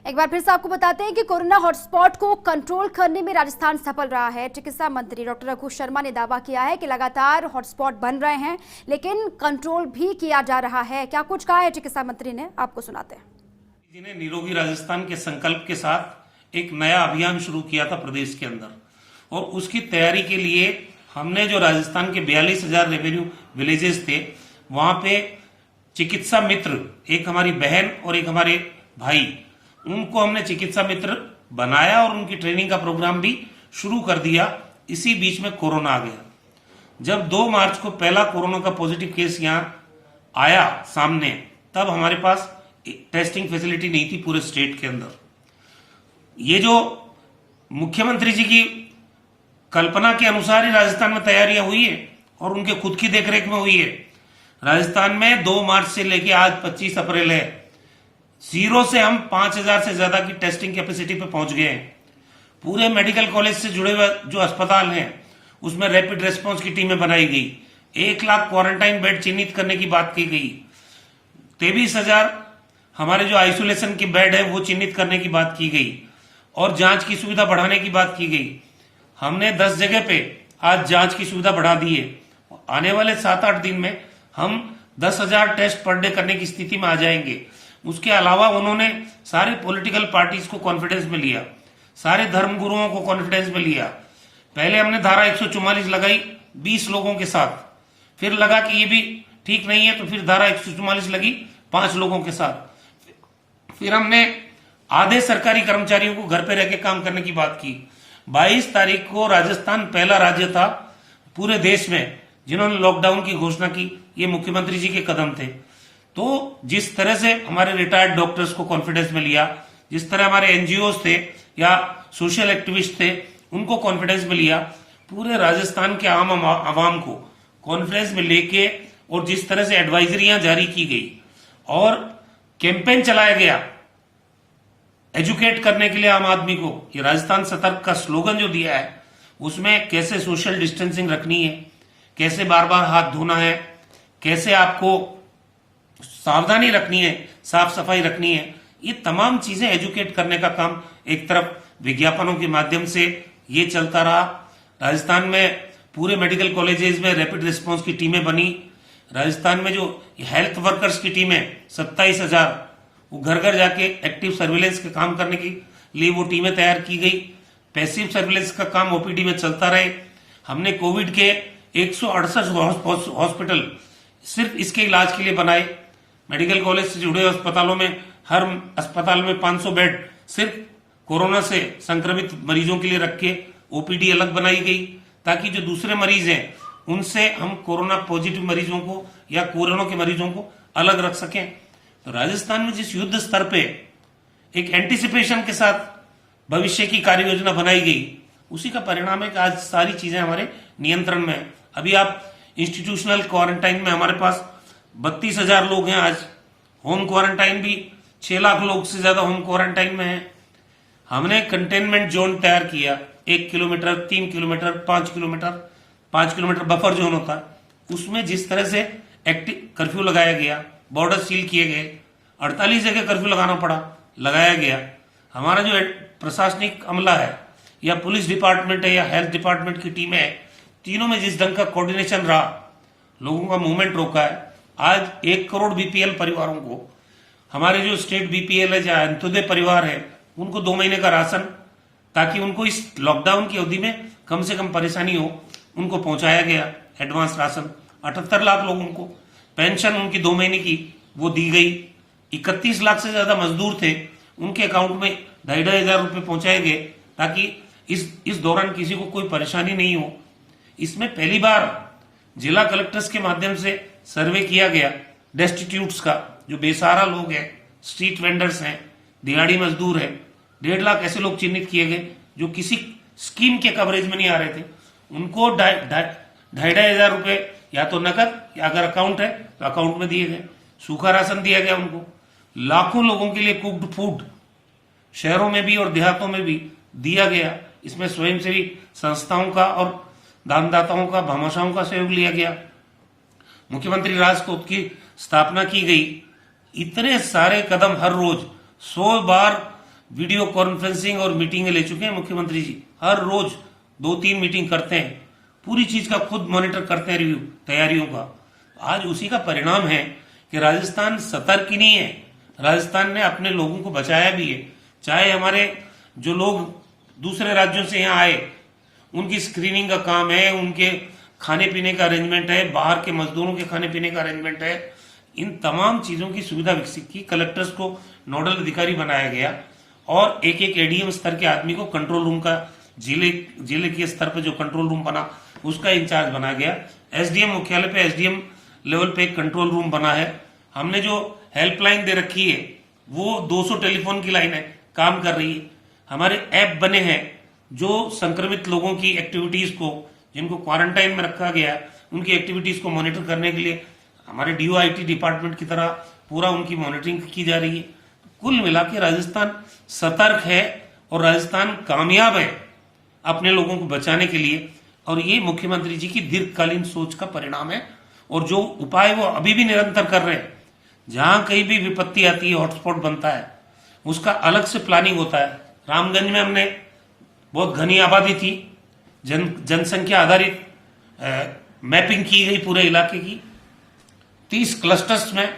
एक बार फिर से आपको बताते हैं कि कोरोना हॉटस्पॉट को कंट्रोल करने में राजस्थान सफल रहा है। चिकित्सा मंत्री डॉक्टर रघु शर्मा ने दावा किया है कि लगातार हॉटस्पॉट बन रहे हैं, लेकिन कंट्रोल भी किया जा रहा है। क्या कुछ कहा है चिकित्सा मंत्री ने, आपको सुनाते हैं। जिन्हें निरोगी राजस्थान के संकल्प के साथ एक नया अभियान शुरू किया था प्रदेश के अंदर, और उसकी तैयारी के लिए हमने जो राजस्थान के 42,000 रेवेन्यू विलेजेस थे, वहां पे चिकित्सा मित्र, एक हमारी बहन और एक हमारे भाई, उनको हमने चिकित्सा मित्र बनाया और उनकी ट्रेनिंग का प्रोग्राम भी शुरू कर दिया। इसी बीच में कोरोना आ गया। जब 2 मार्च को पहला कोरोना का पॉजिटिव केस यहां आया सामने, तब हमारे पास टेस्टिंग फैसिलिटी नहीं थी पूरे स्टेट के अंदर। ये जो मुख्यमंत्री जी की कल्पना के अनुसार ही राजस्थान में तैयारियां हुई है और उनके खुद की देखरेख में हुई है। राजस्थान में 2 मार्च से लेके आज 25 अप्रैल है, 0 से हम 5,000 से ज्यादा की टेस्टिंग कैपेसिटी पे पहुंच गए हैं। पूरे मेडिकल कॉलेज से जुड़े हुए जो अस्पताल हैं, उसमें रैपिड रेस्पॉन्स की टीमें बनाई गई। 1 लाख क्वारंटाइन बेड चिन्हित करने की बात की गई। 23,000 हमारे जो आइसोलेशन के बेड है वो चिन्हित करने की बात की गई, और जांच की सुविधा बढ़ाने की बात की गई। हमने 10 जगह पे आज जांच की सुविधा बढ़ा दी है। आने वाले 7-8 दिन में हम 10,000 टेस्ट पर डे करने की स्थिति में आ जाएंगे। उसके अलावा उन्होंने सारे पॉलिटिकल पार्टीज को कॉन्फिडेंस में लिया, सारे धर्मगुरुओं को कॉन्फिडेंस में लिया। पहले हमने धारा 144 लगाई 20 लोगों के साथ, फिर लगा कि ये भी ठीक नहीं है, तो फिर धारा 144 लगी 5 लोगों के साथ। फिर हमने आधे सरकारी कर्मचारियों को घर पे रह के काम करने की बात की। 22 तारीख को राजस्थान पहला राज्य था पूरे देश में जिन्होंने लॉकडाउन की घोषणा की। ये मुख्यमंत्री जी के कदम थे। तो जिस तरह से हमारे रिटायर्ड डॉक्टर्स को कॉन्फिडेंस में लिया, जिस तरह हमारे एनजीओ थे या सोशल एक्टिविस्ट थे, उनको कॉन्फिडेंस में लिया, पूरे राजस्थान के आम आवाम को कॉन्फिडेंस में लेके, और जिस तरह से एडवाइजरियां जारी की गई और कैंपेन चलाया गया एजुकेट करने के लिए आम आदमी को, ये राजस्थान सतर्क का स्लोगन जो दिया है, उसमें कैसे सोशल डिस्टेंसिंग रखनी है, कैसे बार बार हाथ धोना है, कैसे आपको सावधानी रखनी है, साफ सफाई रखनी है, ये तमाम चीजें एजुकेट करने का काम एक तरफ विज्ञापनों के माध्यम से ये चलता रहा। राजस्थान में पूरे मेडिकल कॉलेजेस में रैपिड रिस्पांस की टीमें बनी। राजस्थान में जो हेल्थ वर्कर्स की टीमें 27,000, वो घर घर जाके एक्टिव सर्विलेंस के काम करने के लिए वो टीमें तैयार की गई। पैसिव सर्विलेंस का काम ओपीडी में चलता रहे। हमने कोविड के 168 हॉस्पिटल सिर्फ इसके इलाज के लिए बनाए। मेडिकल कॉलेज से जुड़े अस्पतालों में हर अस्पताल में 500 बेड सिर्फ कोरोना से संक्रमित मरीजों के लिए रख के ओपीडी अलग बनाई गई, ताकि जो दूसरे मरीज हैं उनसे हम कोरोना पॉजिटिव मरीजों को या कोरोना के मरीजों को अलग रख सकें। तो राजस्थान में जिस युद्ध स्तर पे एक एंटिसिपेशन के साथ भविष्य की कार्य योजना बनाई गई, उसी का परिणाम है कि आज सारी चीजें हमारे नियंत्रण में है। अभी आप इंस्टीट्यूशनल क्वारंटाइन में हमारे पास 32,000 लोग हैं। आज होम क्वारंटाइन भी 6 लाख लोग से ज्यादा होम क्वारंटाइन में है। हमने कंटेनमेंट जोन तैयार किया, 1 kilometre, 3 kilometre, 5 kilometre, 5 kilometre buffer zone होता है, उसमें जिस तरह से एक्टिव कर्फ्यू लगाया गया, बॉर्डर सील किए गए, 48 जगह कर्फ्यू लगाना पड़ा, लगाया गया। हमारा जो प्रशासनिक अमला है या पुलिस डिपार्टमेंट है या हेल्थ डिपार्टमेंट की टीम है, तीनों में जिस ढंग का कोऑर्डिनेशन रहा, लोगों का मूवमेंट रोका है। आज 1 करोड़ बीपीएल परिवारों को, हमारे जो स्टेट बीपीएल है या अंत्योदय परिवार है, उनको 2 महीने का राशन, ताकि उनको इस लॉकडाउन की अवधि में कम से कम परेशानी हो, उनको पहुंचाया गया एडवांस राशन। 78 लाख लोगों को पेंशन उनकी 2 महीने की वो दी गई। 31 लाख से ज्यादा मजदूर थे, उनके अकाउंट में 2,500 रुपए पहुंचाए गए, ताकि इस दौरान किसी को कोई परेशानी नहीं हो। इसमें पहली बार जिला कलेक्टर्स के माध्यम से सर्वे किया गया डेस्टिट्यूट्स का, जो बेसहारा लोग हैं, स्ट्रीट वेंडर्स हैं, दिहाड़ी मजदूर हैं। 1.5 लाख ऐसे लोग चिन्हित किए गए जो किसी स्कीम के कवरेज में नहीं आ रहे थे। उनको 2,500 रुपए या तो नकद, या अगर अकाउंट है तो अकाउंट में दिए गए। सूखा राशन दिया गया उनको। लाखों लोगों के लिए कुक्ड फूड शहरों में भी और देहातों में भी दिया गया। इसमें स्वयंसेवी संस्थाओं का और दानदाताओं का, भामाशाहों का सहयोग लिया गया। मुख्यमंत्री राज कोष की स्थापना की गई। इतने सारे कदम हर रोज 100 बार वीडियो कॉन्फ्रेंसिंग और मीटिंगें ले चुके हैं मुख्यमंत्री जी। हर रोज 2-3 मीटिंग करते हैं, पूरी चीज का खुद मॉनिटर करते हैं, रिव्यू तैयारियों का। आज उसी का परिणाम है कि राजस्थान सतर्क ही नहीं है। राजस्थान ने अपने लोगों को बचाया भी है। चाहे हमारे जो लोग दूसरे राज्यों से यहाँ आए, उनकी स्क्रीनिंग का काम है, उनके खाने पीने का अरेंजमेंट है, बाहर के मजदूरों के खाने पीने का अरेंजमेंट है, इन तमाम चीजों की सुविधा विकसित की। कलेक्टर्स को नोडल अधिकारी बनाया गया और एक एक एडीएम स्तर के आदमी को कंट्रोल रूम का, जिले के स्तर पर जो कंट्रोल रूम बना उसका इंचार्ज बनाया गया। एसडीएम मुख्यालय पे एसडीएम लेवल पे एक कंट्रोल रूम बना है। हमने जो हेल्पलाइन दे रखी है वो 200 टेलीफोन की लाइन है, काम कर रही है। हमारे ऐप बने हैं जो संक्रमित लोगों की एक्टिविटीज को, जिनको क्वारंटाइन में रखा गया है, उनकी एक्टिविटीज को मॉनिटर करने के लिए हमारे डीओआईटी डिपार्टमेंट की तरह पूरा उनकी मॉनिटरिंग की जा रही है। कुल मिला के राजस्थान सतर्क है और राजस्थान कामयाब है अपने लोगों को बचाने के लिए, और ये मुख्यमंत्री जी की दीर्घकालीन सोच का परिणाम है। और जो उपाय वो अभी भी निरंतर कर रहे हैं, जहां कहीं भी विपत्ति आती है, हॉटस्पॉट बनता है, उसका अलग से प्लानिंग होता है। रामगंज में हमने बहुत घनी आबादी थी, जनसंख्या आधारित मैपिंग की गई पूरे इलाके की। 30 क्लस्टर्स में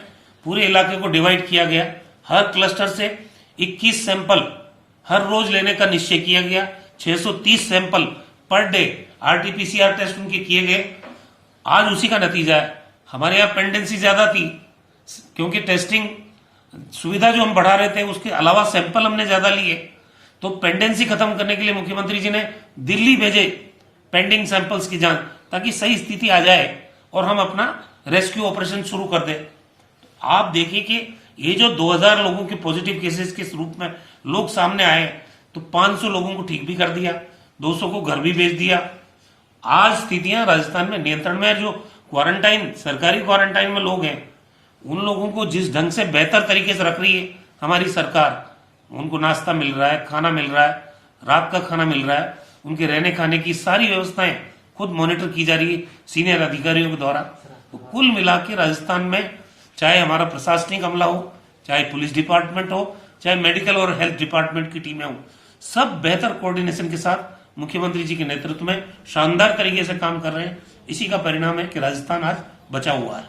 पूरे इलाके को डिवाइड किया गया। हर क्लस्टर से 21 सैंपल हर रोज लेने का निश्चय किया गया। 630 sample per day RTPCR test उनके किए गए। आज उसी का नतीजा है। हमारे यहाँ पेंडेंसी ज्यादा थी क्योंकि टेस्टिंग सुविधा जो हम बढ़ा रहे थे उसके अलावा सैंपल हमने ज्यादा लिए, तो पेंडेंसी खत्म करने के लिए मुख्यमंत्री जी ने दिल्ली भेजे पेंडिंग सैंपल्स की जांच, ताकि सही स्थिति आ जाए और हम अपना रेस्क्यू ऑपरेशन शुरू कर दें। आप देखिए कि ये जो 2000 लोगों के पॉजिटिव केसेस के रूप में लोग सामने आए, तो 500 लोगों को ठीक भी कर दिया, 200 को घर भी भेज दिया। आज स्थितियां राजस्थान में नियंत्रण में है। जो क्वारंटाइन, सरकारी क्वारंटाइन में लोग हैं, उन लोगों को जिस ढंग से बेहतर तरीके से रख रही है हमारी सरकार, उनको नाश्ता मिल रहा है, खाना मिल रहा है, रात का खाना मिल रहा है, उनके रहने खाने की सारी व्यवस्थाएं खुद मॉनिटर की जा रही है सीनियर अधिकारियों के द्वारा। तो कुल मिला के राजस्थान में चाहे हमारा प्रशासनिक अमला हो, चाहे पुलिस डिपार्टमेंट हो, चाहे मेडिकल और हेल्थ डिपार्टमेंट की टीमें हो, सब बेहतर कोऑर्डिनेशन के साथ मुख्यमंत्री जी के नेतृत्व में शानदार तरीके से काम कर रहे हैं। इसी का परिणाम है कि राजस्थान आज बचा हुआ है।